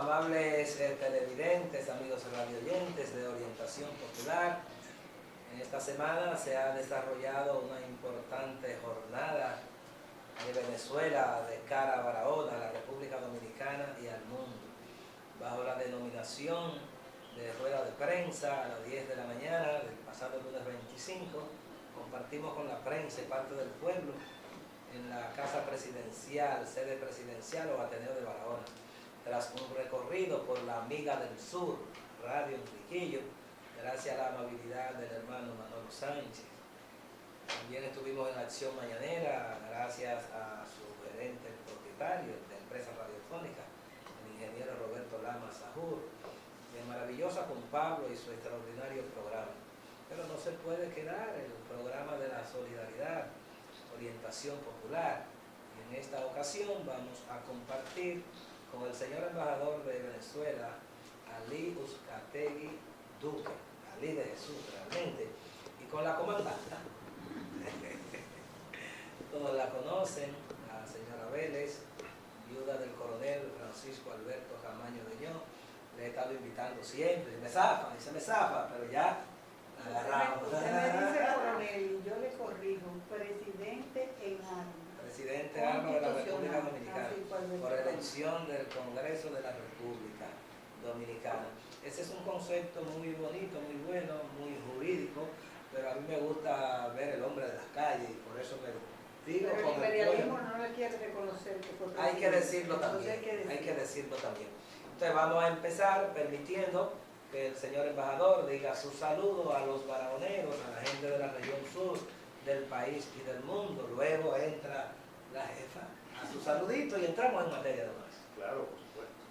amables televidentes, amigos radioyentes de Orientación Popular. En esta semana se ha desarrollado una importante jornada de Venezuela de cara a Barahona, a la República Dominicana y al mundo, bajo la denominación de rueda de prensa a las 10 de la mañana del pasado lunes 25. Compartimos con la prensa y parte del pueblo en la Casa Presidencial, sede presidencial o Ateneo de Barahona, tras un recorrido por la Amiga del Sur, Radio Enriquillo, gracias a la amabilidad del hermano Manolo Sánchez. También estuvimos en la acción mañanera, gracias a su gerente propietario de empresa radiofónica, el ingeniero Roberto Lama Sahur, de maravillosa con Pablo y su extraordinario programa. Pero no se puede quedar el programa de la solidaridad, Orientación Popular. Y en esta ocasión vamos a compartir con el señor embajador de Venezuela, Ali Uzcategui Duque, Ali de Jesús realmente, y con la comandante, todos la conocen, la señora Vélez, viuda del coronel Francisco Alberto Camaño de Ño. Le he estado invitando siempre, me zafa, dice me zafa, pero ya la agarramos. Usted me dice coronel y yo le corrijo, presidente en armas. Presidente Armas de la República Dominicana, por elección del Congreso de la República Dominicana. Ese es un concepto muy bonito, muy bueno, muy jurídico, pero a mí me gusta ver el hombre de las calles y por eso me digo. Pero el imperialismo no le quiere reconocer que fue presidente. Hay que decirlo también, hay que decirlo también. Entonces vamos a empezar permitiendo que el señor embajador diga su saludo a los barahoneros, a la gente de la región sur del país y del mundo. Luego entra la jefa a su saludito y entramos en materia de más. Claro, por supuesto.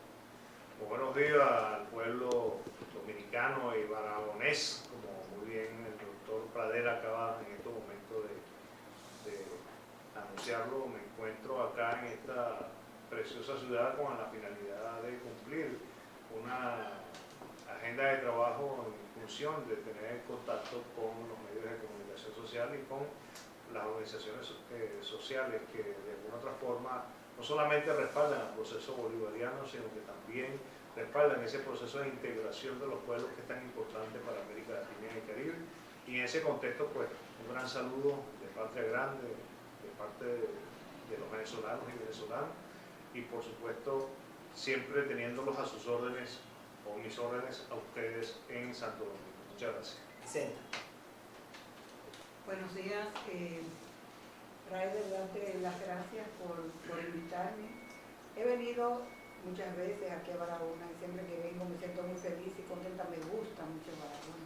Muy buenos días al pueblo dominicano y barahonés, como muy bien el doctor Pradera acaba en estos momentos de anunciarlo. Me encuentro acá en esta preciosa ciudad con la finalidad de cumplir una agenda de trabajo en función de tener contacto con los medios de comunicación social y con las organizaciones sociales que de alguna otra forma no solamente respaldan el proceso bolivariano, sino que también respaldan ese proceso de integración de los pueblos que es tan importante para América Latina y el Caribe. Y en ese contexto, pues, un gran saludo de Patria Grande, de parte de los venezolanos y venezolanas, y por supuesto, siempre teniéndolos a sus órdenes, o mis órdenes a ustedes en Santo Domingo. Muchas gracias. Vicenta. Buenos días, Raider, darte las gracias por invitarme. He venido muchas veces aquí a Barahona y siempre que vengo me siento muy feliz y contenta, me gusta mucho Barahona.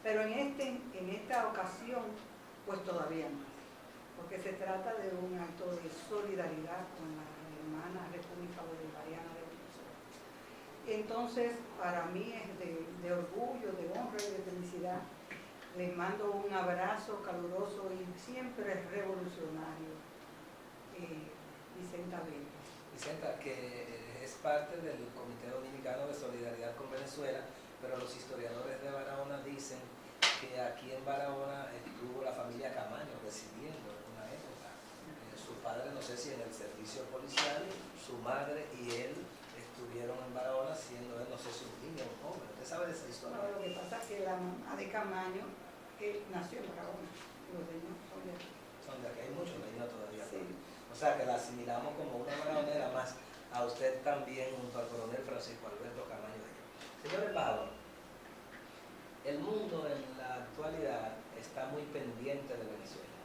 Pero en esta ocasión, pues todavía más, porque se trata de un acto de solidaridad con la hermana República Bolivariana de Venezuela. Entonces, para mí es de orgullo, de honra y de felicidad. Les mando un abrazo caluroso y siempre revolucionario, Vicenta Vélez. Vicenta, que es parte del Comité Dominicano de Solidaridad con Venezuela, pero los historiadores de Barahona dicen que aquí en Barahona estuvo la familia Camaño residiendo en una época. Su padre, no sé si en el servicio policial, su madre y él estuvieron en Barahona, siendo él, no sé si un niño o un joven. ¿Usted sabe de esa historia? No, lo que pasa es que la mamá de Camaño nació en Barahona, los niños son de aquí. Son de aquí, hay muchos niños todavía. Sí. O sea, que la asimilamos como una barahonera más. A usted también, junto al coronel Francisco Alberto Camaño de Ño. Señor embajador, el mundo en la actualidad está muy pendiente de Venezuela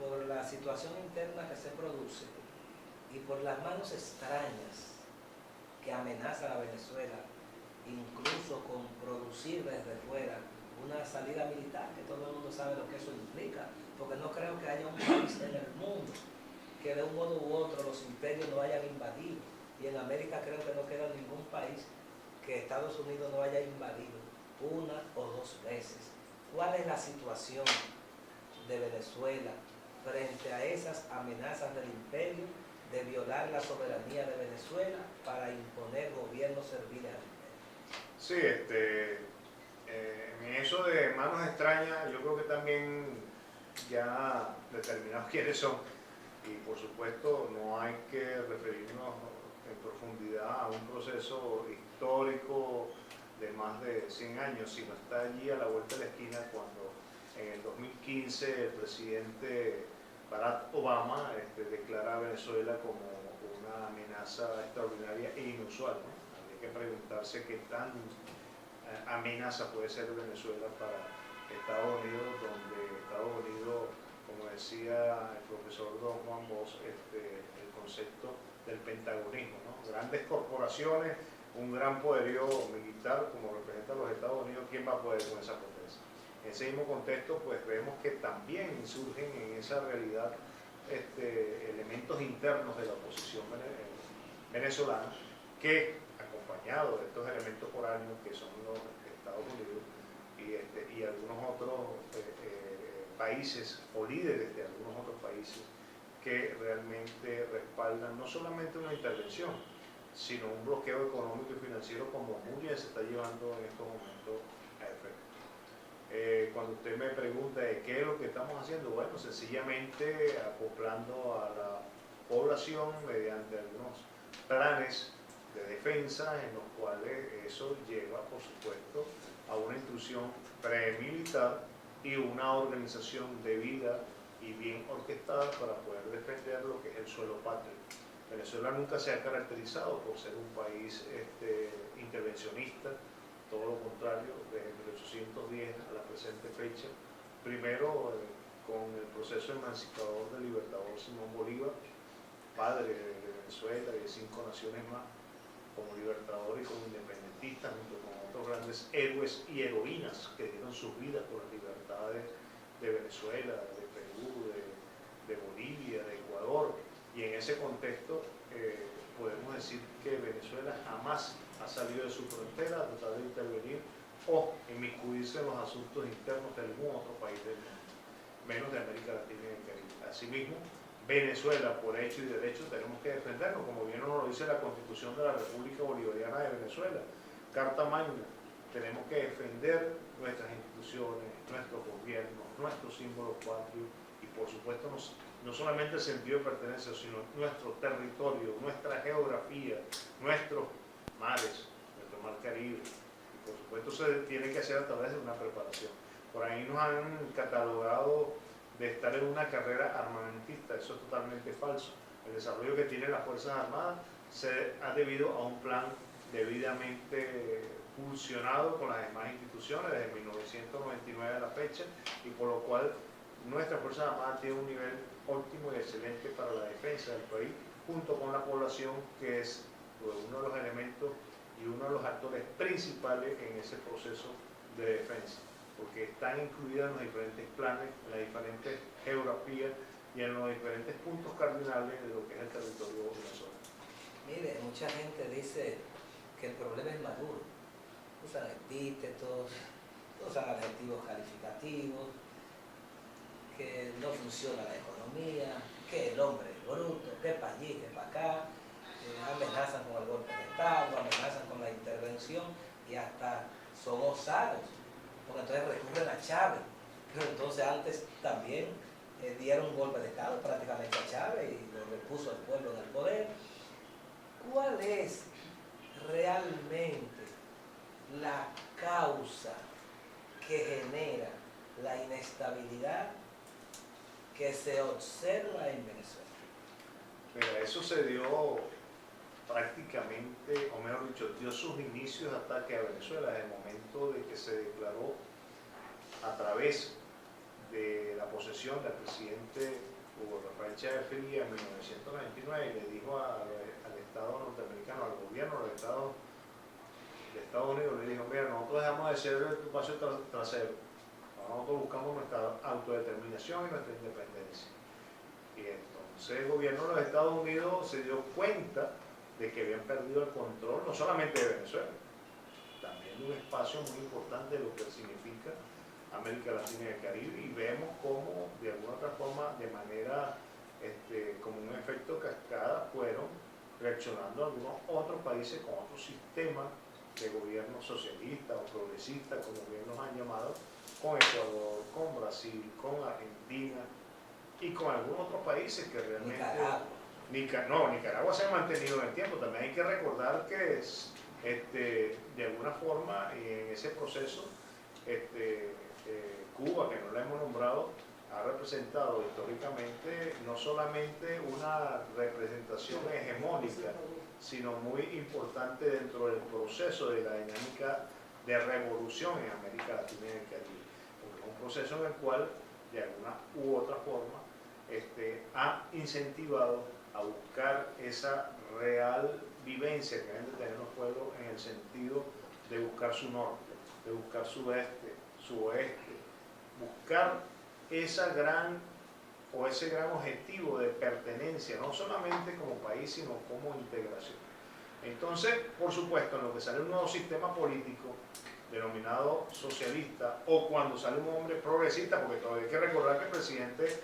por la situación interna que se produce y por las manos extrañas que amenazan a Venezuela, incluso con producir desde fuera una salida militar, que todo el mundo sabe lo que eso implica, porque no creo que haya un país en el mundo que de un modo u otro los imperios no hayan invadido, y en América creo que no queda ningún país que Estados Unidos no haya invadido una o dos veces. ¿Cuál es la situación de Venezuela frente a esas amenazas del imperio de violar la soberanía de Venezuela para imponer gobiernos serviles al imperio? Sí, en eso de manos extrañas, yo creo que también ya determinados quiénes son, y por supuesto no hay que referirnos en profundidad a un proceso histórico de más de 100 años, sino está allí a la vuelta de la esquina cuando en el 2015 el presidente Barack Obama declara a Venezuela como una amenaza extraordinaria e inusual, ¿no? Hay que preguntarse qué tan amenaza puede ser Venezuela para Estados Unidos, donde Estados Unidos, como decía el profesor Don Juan Bosch, el concepto del pentagonismo, ¿no? Grandes corporaciones, un gran poderío militar como representa a los Estados Unidos. ¿Quién va a poder con esa potencia? En ese mismo contexto, pues vemos que también surgen en esa realidad elementos internos de la oposición venezolana que, acompañados de estos elementos foráneos que son los Estados Unidos y algunos otros países o líderes de algunos otros países que realmente respaldan no solamente una intervención, sino un bloqueo económico y financiero como muy bien se está llevando en estos momentos a efecto. Cuando usted me pregunta de qué es lo que estamos haciendo, bueno, sencillamente acoplando a la población mediante algunos planes de defensa en los cuales eso lleva, por supuesto, a una intrusión premilitar y una organización debida y bien orquestada para poder defender lo que es el suelo patrio. Venezuela nunca se ha caracterizado por ser un país intervencionista, todo lo contrario, desde 1810 a la presente fecha. Primero, con el proceso emancipador del libertador Simón Bolívar, padre de Venezuela y de 5 naciones más, como libertador y como independentista, junto con otros grandes héroes y heroínas que dieron sus vidas por las libertades de Venezuela, de Perú, de Bolivia, de Ecuador. Y en ese contexto podemos decir que Venezuela jamás ha salido de su frontera a tratar de intervenir o inmiscuirse en los asuntos internos de algún otro país del mundo, menos de América Latina y el Caribe. Asimismo, Venezuela, por hecho y derecho, tenemos que defendernos, como bien nos lo dice la Constitución de la República Bolivariana de Venezuela, Carta Magna. Tenemos que defender nuestras instituciones, nuestros gobiernos, nuestros símbolos patrios y, por supuesto, no solamente el sentido de pertenencia, sino nuestro territorio, nuestra geografía, nuestros mares, nuestro mar Caribe. Y por supuesto se tiene que hacer a través de una preparación. Por ahí nos han catalogado de estar en una carrera armamentista. Eso es totalmente falso. El desarrollo que tienen las Fuerzas Armadas se ha debido a un plan debidamente funcionado con las demás instituciones desde 1999 a la fecha, y por lo cual nuestras Fuerzas Armadas tienen un nivel óptimo y excelente para la defensa del país, junto con la población, que es uno de los elementos y uno de los actores principales en ese proceso de defensa, porque están incluidas en los diferentes planes, en las diferentes geografías y en los diferentes puntos cardinales de lo que es el territorio venezolano. Mire, mucha gente dice que el problema es Maduro. Usan epítetos, usan adjetivos calificativos, que no funciona la economía, que el hombre es bruto, que para allí, que para acá, amenazan con el golpe de Estado, amenazan con la intervención y hasta son osados, porque entonces recurren a Chávez, pero entonces antes también dieron un golpe de Estado prácticamente a Chávez y lo repuso al pueblo en el poder. ¿Cuál es realmente la causa que genera la inestabilidad que se observa en Venezuela? Mira, eso se dio prácticamente, o mejor dicho, dio sus inicios de ataque a Venezuela desde el momento de que se declaró a través de la posesión del presidente Hugo Rafael Chávez Fría en 1999, y le dijo al Estado norteamericano, al gobierno del Estado de Estados Unidos, le dijo: mira, nosotros dejamos de ser el espacio trasero, nosotros buscamos nuestra autodeterminación y nuestra independencia. Y entonces el gobierno de los Estados Unidos se dio cuenta de que habían perdido el control no solamente de Venezuela, también de un espacio muy importante de lo que significa América Latina y el Caribe, y vemos cómo de alguna otra forma, de manera como un efecto cascada, fueron reaccionando algunos otros países con otros sistemas de gobierno socialista o progresista, como bien los han llamado, con Ecuador, con Brasil, con Argentina y con algunos otros países que realmente Nicaragua se ha mantenido en el tiempo. También hay que recordar que de alguna forma, y en ese proceso, Cuba, que no la hemos nombrado, ha representado históricamente no solamente una representación hegemónica, sino muy importante dentro del proceso de la dinámica de revolución en América Latina y el Caribe. Porque es un proceso en el cual, de alguna u otra forma, ha incentivado a buscar esa real vivencia que deben de tener los pueblos en el sentido de buscar su norte, de buscar su este, su oeste, buscar ese gran objetivo de pertenencia, no solamente como país, sino como integración. Entonces, por supuesto, en lo que sale un nuevo sistema político denominado socialista, o cuando sale un hombre progresista, porque todavía hay que recordar que el presidente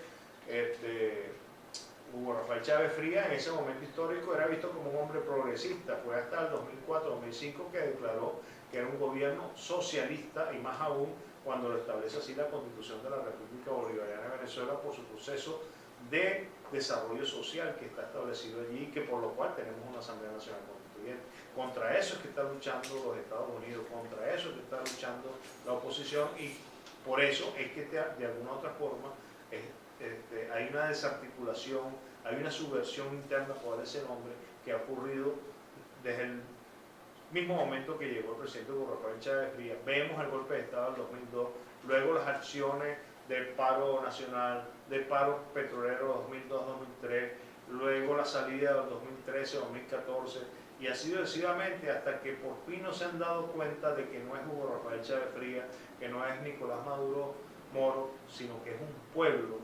Hugo Rafael Chávez Frías en ese momento histórico era visto como un hombre progresista. Fue hasta el 2004-2005 que declaró que era un gobierno socialista, y más aún cuando lo establece así la Constitución de la República Bolivariana de Venezuela por su proceso de desarrollo social que está establecido allí, y que por lo cual tenemos una Asamblea Nacional Constituyente. Contra eso es que están luchando los Estados Unidos, contra eso es que está luchando la oposición, y por eso es que de alguna u otra forma hay una desarticulación, hay una subversión interna por ese nombre que ha ocurrido desde el mismo momento que llegó el presidente Hugo Rafael Chávez Frías. Vemos el golpe de Estado del 2002, luego las acciones del paro nacional, del paro petrolero 2002-2003, luego la salida del 2013-2014, y así sucesivamente, hasta que por fin no se han dado cuenta de que no es Hugo Rafael Chávez Frías, que no es Nicolás Maduro Moro, sino que es un pueblo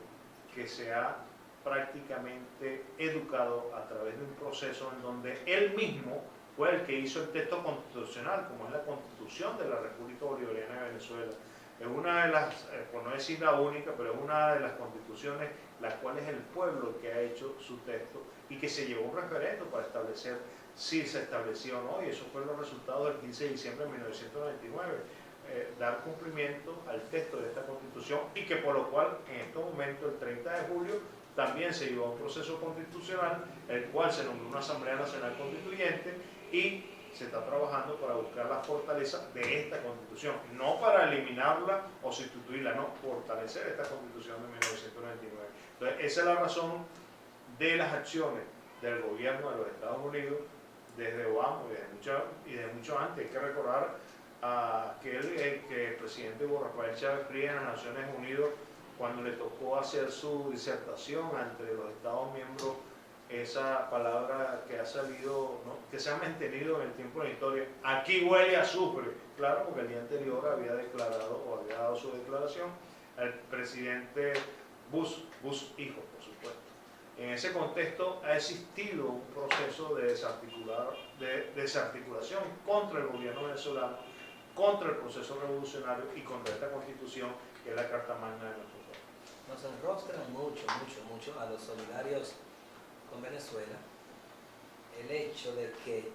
que se ha prácticamente educado a través de un proceso en donde él mismo fue el que hizo el texto constitucional, como es la Constitución de la República Bolivariana de Venezuela. Es una de las, por no decir la única, pero es una de las constituciones las cuales el pueblo que ha hecho su texto, y que se llevó un referendo para establecer si se establecía o no, y eso fue los resultados del 15 de diciembre de 1999. Dar cumplimiento al texto de esta Constitución, y que por lo cual en estos momentos, el 30 de julio, también se llevó a un proceso constitucional, el cual se nombró una Asamblea Nacional Constituyente, y se está trabajando para buscar la fortaleza de esta Constitución, no para eliminarla o sustituirla, no, fortalecer esta Constitución de 1999. Entonces, esa es la razón de las acciones del gobierno de los Estados Unidos desde Obama y desde mucho antes. Hay que recordar que el presidente Hugo Rafael Chávez Frías en las Naciones Unidas, cuando le tocó hacer su disertación entre los Estados miembros, esa palabra que ha salido, ¿no?, que se ha mantenido en el tiempo de la historia, aquí huele a azufre, claro, porque el día anterior había declarado, o había dado su declaración, el presidente Bush hijo, por supuesto. En ese contexto ha existido un proceso de desarticulación contra el gobierno venezolano, contra el proceso revolucionario y contra esta Constitución, que es la Carta Magna de nuestro pueblo. Nos enrostran mucho a los solidarios con Venezuela el hecho de que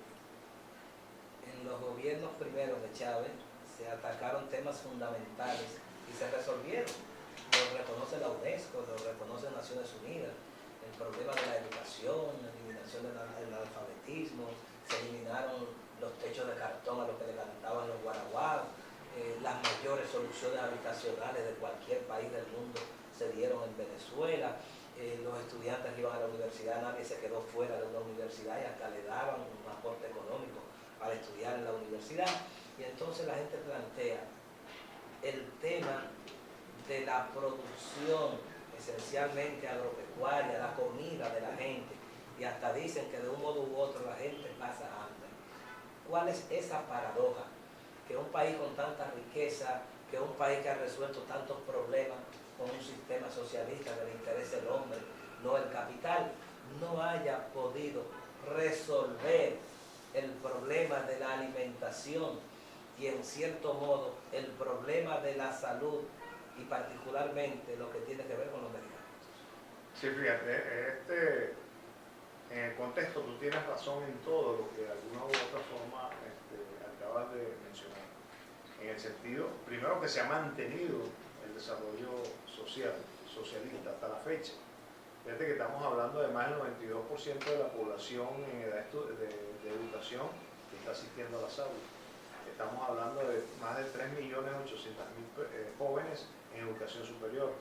en los gobiernos primeros de Chávez se atacaron temas fundamentales y se resolvieron. Lo reconoce la UNESCO, lo reconoce Naciones Unidas. El problema de la educación, la eliminación del analfabetismo, se eliminaron los techos de cartón a los que le cantaban los guaraguas, las mayores soluciones habitacionales de cualquier país del mundo se dieron en Venezuela. Los estudiantes iban a la universidad, nadie se quedó fuera de una universidad, y hasta le daban un aporte económico para estudiar en la universidad. Y entonces la gente plantea el tema de la producción esencialmente agropecuaria, la comida de la gente, y hasta dicen que de un modo u otro la gente pasa hambre. ¿Cuál es esa paradoja? Que un país con tanta riqueza, que un país que ha resuelto tantos problemas con un sistema socialista que le interesa el hombre, no el capital, no haya podido resolver el problema de la alimentación y, en cierto modo, el problema de la salud, y particularmente lo que tiene que ver con los medicamentos. Sí, fíjate, en el contexto tú tienes razón en todo lo que de alguna u otra forma acabas de mencionar. En el sentido, primero, que se ha mantenido el desarrollo socialista hasta la fecha. Fíjate que estamos hablando de más del 92% de la población en edad de educación que está asistiendo a las aulas. Estamos hablando de más de 3.800.000 jóvenes en educación superior.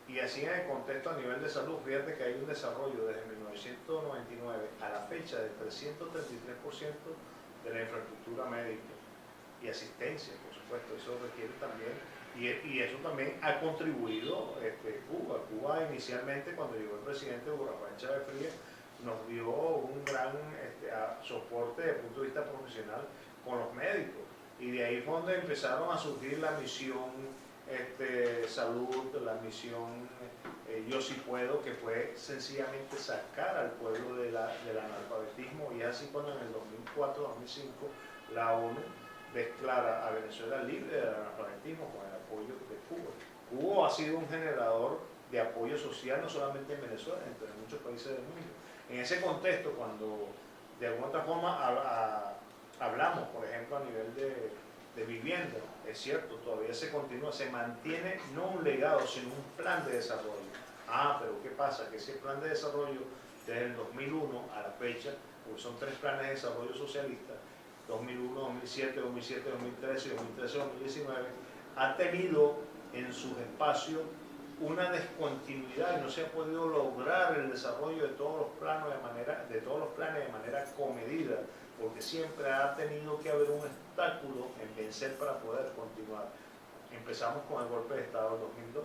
Y así en el contexto a nivel de salud, fíjate que hay un desarrollo desde 1999 a la fecha del 333% de la infraestructura médica y asistencia, por supuesto. Eso requiere también, y eso también ha contribuido Cuba. Cuba inicialmente, cuando llegó el presidente Hugo Rafael Chávez Frías, nos dio un gran soporte desde el punto de vista profesional con los médicos. Y de ahí fue donde empezaron a surgir la misión salud, la misión Yo Sí Puedo, que fue sencillamente sacar al pueblo del analfabetismo, y así cuando en el 2004-2005 la ONU declara a Venezuela libre del analfabetismo con el apoyo de Cuba. Cuba ha sido un generador de apoyo social no solamente en Venezuela, sino en muchos países del mundo. En ese contexto, cuando de alguna otra forma hablamos, por ejemplo, a nivel de vivienda, es cierto, todavía se continúa, se mantiene no un legado, sino un plan de desarrollo. Pero ¿qué pasa? Que ese plan de desarrollo desde el 2001 a la fecha, porque son 3 planes de desarrollo socialista, 2001, 2007, 2007, 2013 y 2013, 2019, ha tenido en sus espacios una descontinuidad y no se ha podido lograr el desarrollo de todos los planes de manera comedida, porque siempre ha tenido que haber un obstáculo en vencer para poder continuar. Empezamos con el golpe de Estado del 2002.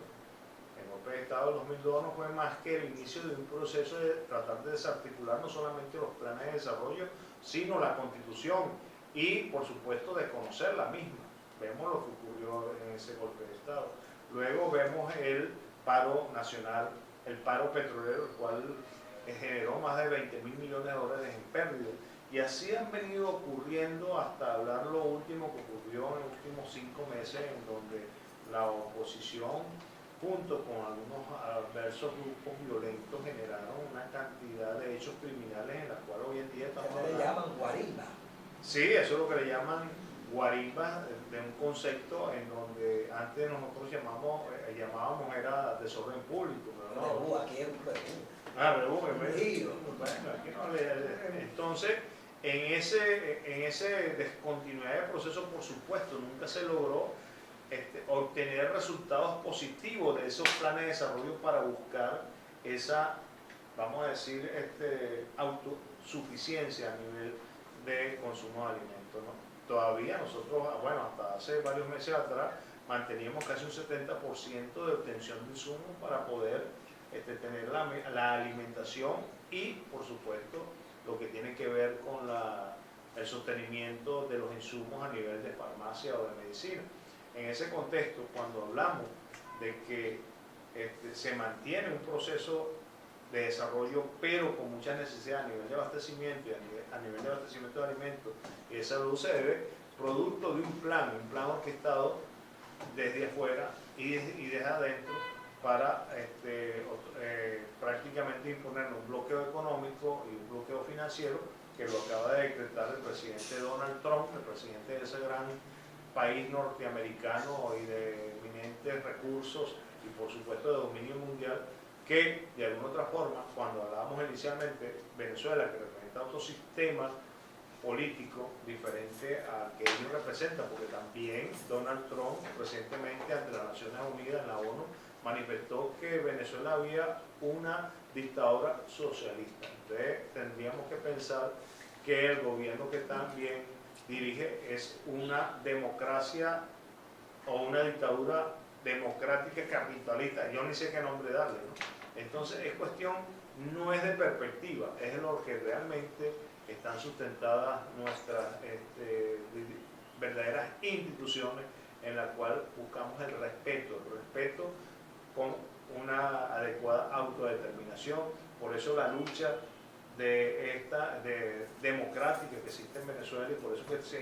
El golpe de Estado del 2002 no fue más que el inicio de un proceso de tratar de desarticular no solamente los planes de desarrollo, sino la Constitución y, por supuesto, desconocer la misma. Vemos lo que ocurrió en ese golpe de Estado. Luego vemos el paro nacional, el paro petrolero, el cual generó más de 20.000 millones de dólares en pérdidas. Y así han venido ocurriendo hasta hablar lo último que ocurrió en los últimos 5 meses, en donde la oposición, junto con algunos adversos grupos violentos, generaron una cantidad de hechos criminales en las cuales hoy en día estamos hablando. Le llaman guarimba. Sí, eso es lo que le llaman guarimba, de un concepto en donde antes nosotros llamábamos era desorden público. Pero no, aquí es un rebú. Bueno, aquí no le... Entonces, en ese descontinuidad de proceso, por supuesto, nunca se logró obtener resultados positivos de esos planes de desarrollo para buscar esa, vamos a decir, autosuficiencia a nivel de consumo de alimentos, ¿no? Todavía nosotros, hasta hace varios meses atrás, manteníamos casi un 70% de obtención de insumos para poder tener la alimentación y, por supuesto, lo que tiene que ver con el sostenimiento de los insumos a nivel de farmacia o de medicina. En ese contexto, cuando hablamos de que se mantiene un proceso de desarrollo, pero con muchas necesidades a nivel de abastecimiento y a nivel de abastecimiento de alimentos y de salud, se debe producto de un plan orquestado desde afuera y desde adentro para prácticamente imponer un bloqueo económico y un bloqueo financiero que lo acaba de decretar el presidente Donald Trump, el presidente de ese gran país norteamericano y de eminentes recursos y por supuesto de dominio mundial, que de alguna otra forma, cuando hablábamos inicialmente Venezuela, que representa otro sistema político diferente al que ellos representan, porque también Donald Trump recientemente ante las Naciones Unidas en la ONU manifestó que Venezuela había una dictadura socialista. Entonces tendríamos que pensar que el gobierno que también dirige es una democracia o una dictadura democrática capitalista. Yo ni sé qué nombre darle, ¿no? Entonces es cuestión, no es de perspectiva, es lo que realmente están sustentadas nuestras verdaderas instituciones, en la cual buscamos el respeto con una adecuada autodeterminación. Por eso la lucha democrática que existe en Venezuela, y por eso que se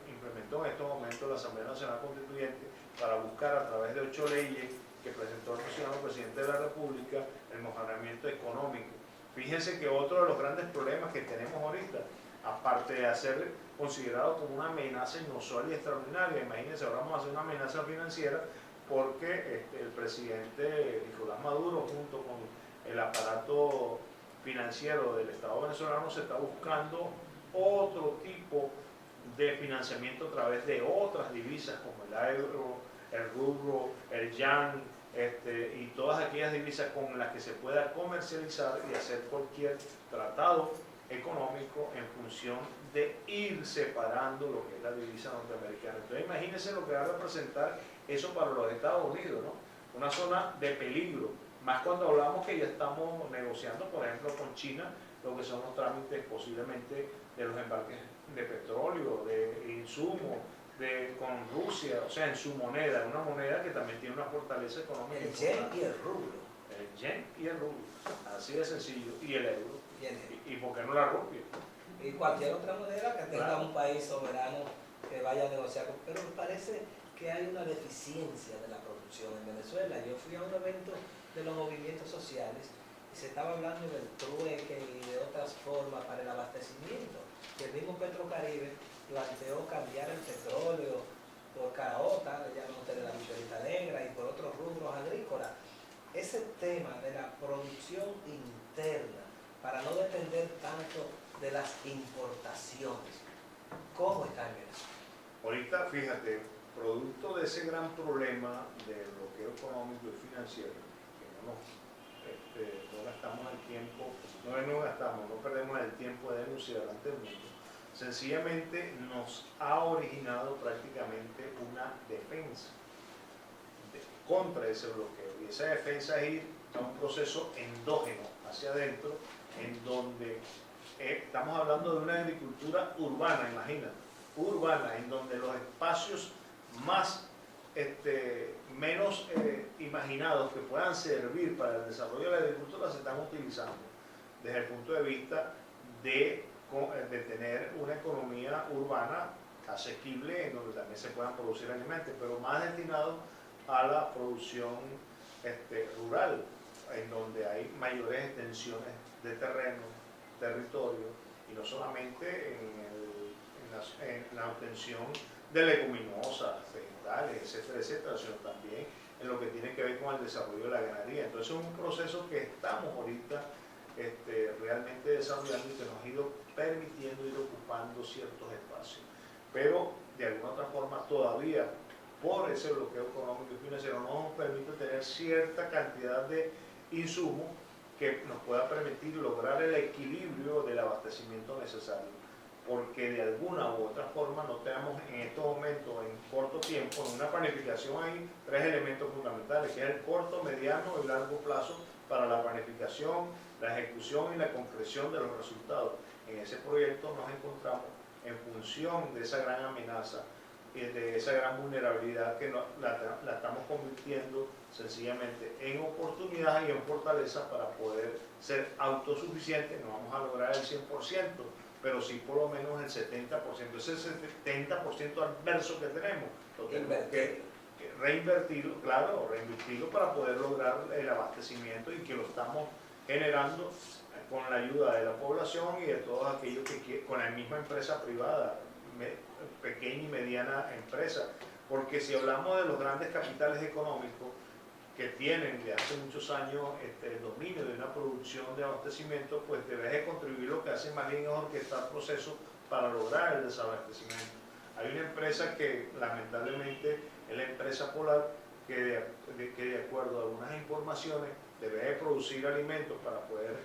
implementó en estos momentos la Asamblea Nacional Constituyente para buscar a través de 8 leyes que presentó el presidente de la República el mejoramiento económico. Fíjense que otro de los grandes problemas que tenemos ahorita, aparte de ser considerado como una amenaza inusual y extraordinaria, imagínense, ahora vamos a hacer una amenaza financiera porque el presidente Nicolás Maduro, junto con el aparato financiero del Estado venezolano se está buscando otro tipo de financiamiento a través de otras divisas como el euro, el rublo, el yan, y todas aquellas divisas con las que se pueda comercializar y hacer cualquier tratado económico en función de ir separando lo que es la divisa norteamericana. Entonces imagínense lo que va a representar eso para los Estados Unidos, ¿no? Una zona de peligro, más cuando hablamos que ya estamos negociando, por ejemplo, con China, lo que son los trámites posiblemente de los embarques de petróleo, de insumos, con Rusia, o sea, en su moneda, una moneda que también tiene una fortaleza económica. El yen y el rublo. El yen y el rublo, así de sencillo, y el euro. Y ¿Y por qué no la rupia? y cualquier otra moneda que tenga Claro. un país soberano que vaya a negociar. Pero me parece que hay una deficiencia de la producción en Venezuela. Yo fui a un evento de los movimientos sociales y se estaba hablando del trueque y de otras formas para el abastecimiento. Y el mismo Petrocaribe planteó cambiar el petróleo por caraota, le llaman ustedes la bicholita negra, y por otros rubros agrícolas. Ese tema de la producción interna, para no depender tanto de las importaciones, ¿cómo está en Venezuela? Ahorita, fíjate, producto de ese gran problema del bloqueo económico y financiero, que no gastamos el tiempo, no perdemos el tiempo de denunciar ante el mundo, sencillamente nos ha originado prácticamente una defensa contra ese bloqueo. Y esa defensa es ir a un proceso endógeno hacia adentro, en donde estamos hablando de una agricultura urbana, imagínate, urbana, en donde los espacios más menos imaginados que puedan servir para el desarrollo de la agricultura se están utilizando desde el punto de vista de tener una economía urbana asequible en donde también se puedan producir alimentos, pero más destinado a la producción rural, en donde hay mayores extensiones de terreno, territorio, y no solamente en la obtención de leguminosas, vegetales, etcétera, etcétera, sino también en lo que tiene que ver con el desarrollo de la ganadería. Entonces es un proceso que estamos ahorita realmente desarrollando y que nos ha ido permitiendo ir ocupando ciertos espacios. Pero de alguna otra forma todavía por ese bloqueo económico y financiero no nos permite tener cierta cantidad de insumos que nos pueda permitir lograr el equilibrio del abastecimiento necesario, porque de alguna u otra forma no tenemos en estos momentos, en corto tiempo, en una planificación hay tres elementos fundamentales, que es el corto, mediano y largo plazo para la planificación, la ejecución y la concreción de los resultados. En ese proyecto nos encontramos en función de esa gran amenaza y de esa gran vulnerabilidad que la estamos convirtiendo sencillamente en oportunidad y en fortaleza para poder ser autosuficientes. No vamos a lograr el 100%, pero sí por lo menos el 70%. Ese 70% adverso que tenemos, lo tenemos que reinvertirlo, claro, reinvertirlo para poder lograr el abastecimiento, y que lo estamos generando con la ayuda de la población y de todos aquellos que con la misma empresa privada, pequeña y mediana empresa, porque si hablamos de los grandes capitales económicos que tienen de hace muchos años el dominio de una producción de abastecimiento, pues debes de contribuir. Lo que hacen más bien es orquestar procesos para lograr el desabastecimiento. Hay una empresa que lamentablemente es la empresa Polar, que de acuerdo a algunas informaciones debe de producir alimentos para poder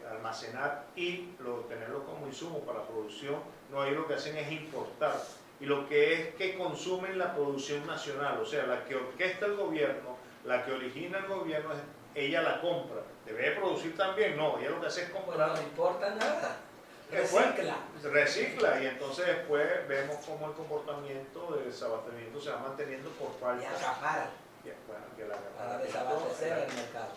almacenar y tenerlo como insumo para producción. No, ahí lo que hacen es importar, y lo que es que consumen la producción nacional, o sea, la que orquesta el gobierno, la que origina el gobierno, ella la compra. ¿Debe de producir también? No, ella lo que hace es comprar. No importa nada. Recicla, y entonces después vemos cómo el comportamiento de desabastecimiento se va manteniendo por falta. Y acapara. Bueno, que la Para desabastecer el mercado.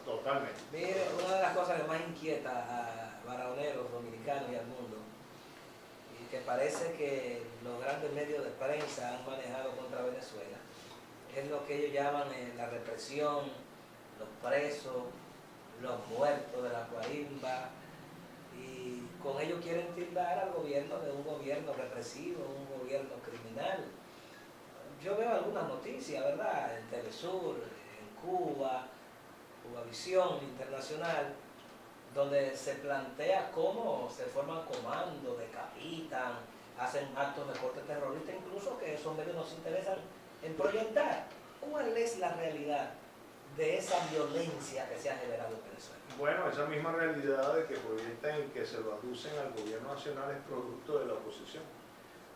Totalmente. Mire, una de las cosas que más inquieta a baraoneros dominicanos y al mundo, y que parece que los grandes medios de prensa han manejado contra Venezuela, es lo que ellos llaman la represión, los presos, los muertos de la Guarimba, y con ello quieren tildar al gobierno de un gobierno represivo, un gobierno criminal. Yo veo algunas noticias, ¿verdad?, en Telesur, en Cuba, Cubavisión Internacional, donde se plantea cómo se forman comandos, decapitan, hacen actos de corte terrorista, incluso que esos medios nos interesan en proyectar. ¿Cuál es la realidad de esa violencia que se ha generado en Venezuela? Bueno, esa misma realidad de que proyectan y que se lo aducen al gobierno nacional es producto de la oposición.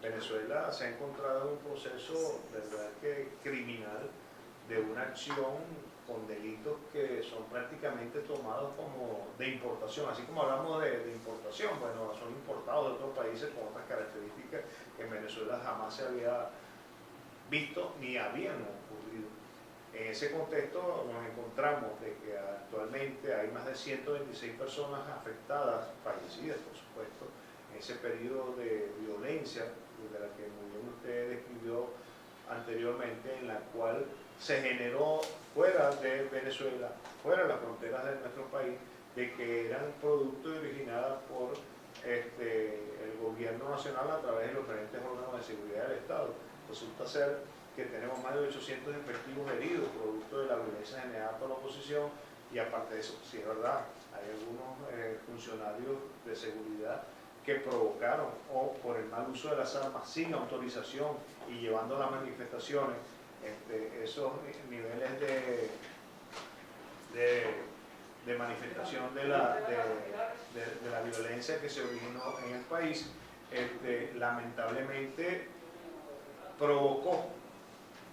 Venezuela se ha encontrado en un proceso, de verdad que criminal, de una acción con delitos que son prácticamente tomados como de importación. Así como hablamos de importación, bueno, son importados de otros países con otras características que en Venezuela jamás se había visto ni habían ocurrido. En ese contexto nos encontramos de que actualmente hay más de 126 personas afectadas, fallecidas por supuesto, en ese periodo de violencia de la que muy bien usted describió anteriormente, en la cual se generó fuera de Venezuela, fuera de las fronteras de nuestro país, de que eran productos y originadas por el gobierno nacional a través de los diferentes órganos de seguridad del Estado. Resulta ser que tenemos más de 800 efectivos heridos, producto de la violencia generada por la oposición, y aparte de eso, sí es verdad, hay algunos funcionarios de seguridad que provocaron, o por el mal uso de las armas sin autorización y llevando a las manifestaciones esos niveles de manifestación de la violencia que se originó en el país, lamentablemente provocó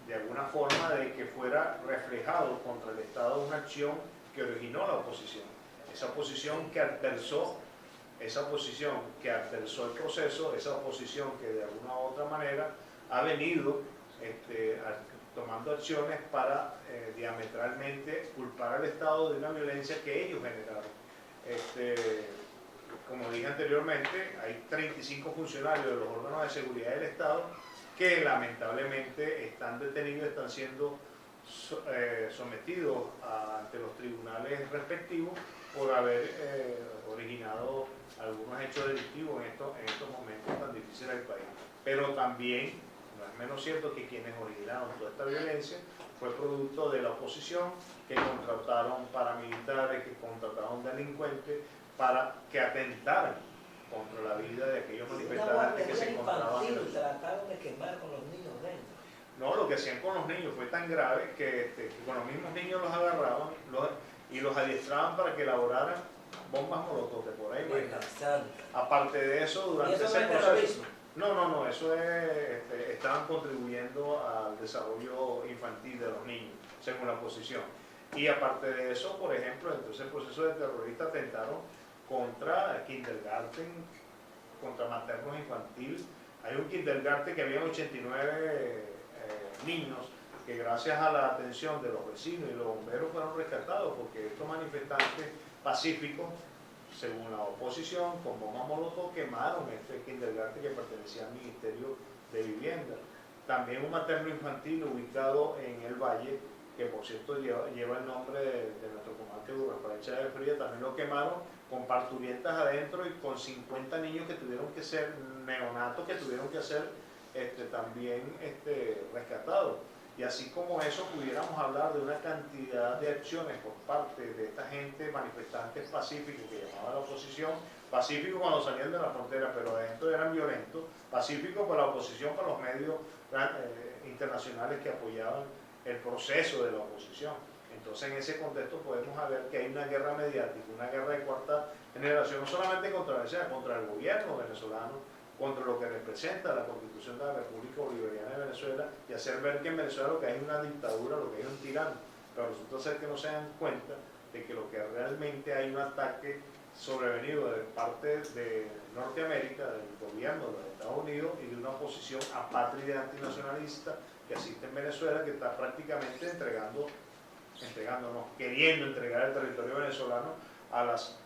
de alguna forma de que fuera reflejado contra el Estado una acción que originó la oposición. Esa oposición que adversó el proceso, esa oposición que de alguna u otra manera ha venido tomando acciones para diametralmente culpar al Estado de una violencia que ellos generaron. Como dije anteriormente, hay 35 funcionarios de los órganos de seguridad del Estado que lamentablemente están detenidos, están siendo sometidos ante los tribunales respectivos por haber originado algunos hechos delictivos en estos momentos tan difíciles del país. Pero también, no es menos cierto que quienes originaron toda esta violencia fue producto de la oposición, que contrataron paramilitares, que contrataron delincuentes para que atentaran contra la vida de aquellos manifestantes que se encontraban en el... Trataron de quemar con los niños dentro. No, lo que hacían con los niños fue tan grave que con los mismos niños los agarraban y los adiestraban para que elaboraran bombas molotov por ahí. Aparte de eso, durante ese proceso... No, eso es, estaban contribuyendo al desarrollo infantil de los niños, según la oposición. Y aparte de eso, por ejemplo, entonces el proceso de terrorista atentaron contra kindergarten, contra maternos infantil. Hay un kindergarten que había 89 niños que gracias a la atención de los vecinos y los bomberos fueron rescatados, porque estos manifestantes pacíficos, según la oposición, con bombas molotov quemaron este kindergarten que pertenecía al Ministerio de Vivienda. También un materno infantil ubicado en el Valle, que por cierto lleva el nombre de nuestro comandante Rafael Chávez Fría, también lo quemaron con parturientas adentro y con 50 niños que tuvieron que ser neonatos, que tuvieron que ser también rescatados. Y así como eso, pudiéramos hablar de una cantidad de acciones por parte de esta gente, manifestantes pacíficos que llamaba la oposición, pacíficos cuando salían de la frontera, pero adentro eran violentos, pacíficos por la oposición, por los medios internacionales que apoyaban el proceso de la oposición. Entonces, en ese contexto podemos ver que hay una guerra mediática, una guerra de cuarta generación, no solamente contra Venezuela, contra el gobierno venezolano, contra lo que representa la Constitución de la República Bolivariana de Venezuela, y hacer ver que en Venezuela lo que hay es una dictadura, lo que hay es un tirano. Pero resulta ser que no se dan cuenta de que lo que realmente hay un ataque sobrevenido de parte de Norteamérica, del gobierno de los Estados Unidos y de una oposición apátrida antinacionalista que asiste en Venezuela, que está prácticamente queriendo entregar el territorio venezolano a las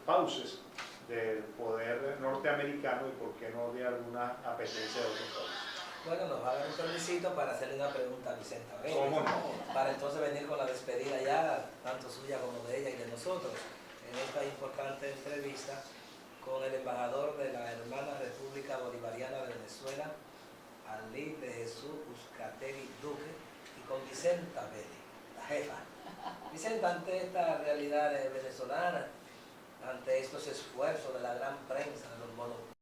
fauces del poder norteamericano y por qué no de alguna apetencia de otros países. Bueno, nos va a dar un permisito para hacerle una pregunta a Vicenta Vélez. ¿Cómo no? Para entonces venir con la despedida ya, tanto suya como de ella y de nosotros, en esta importante entrevista con el embajador de la hermana República Bolivariana de Venezuela, Ali de Jesús Uzcategui Duque, y con Vicenta Vélez, la jefa. Vicenta, ante esta realidad venezolana, ante estos esfuerzos de la gran prensa, de los monopolios,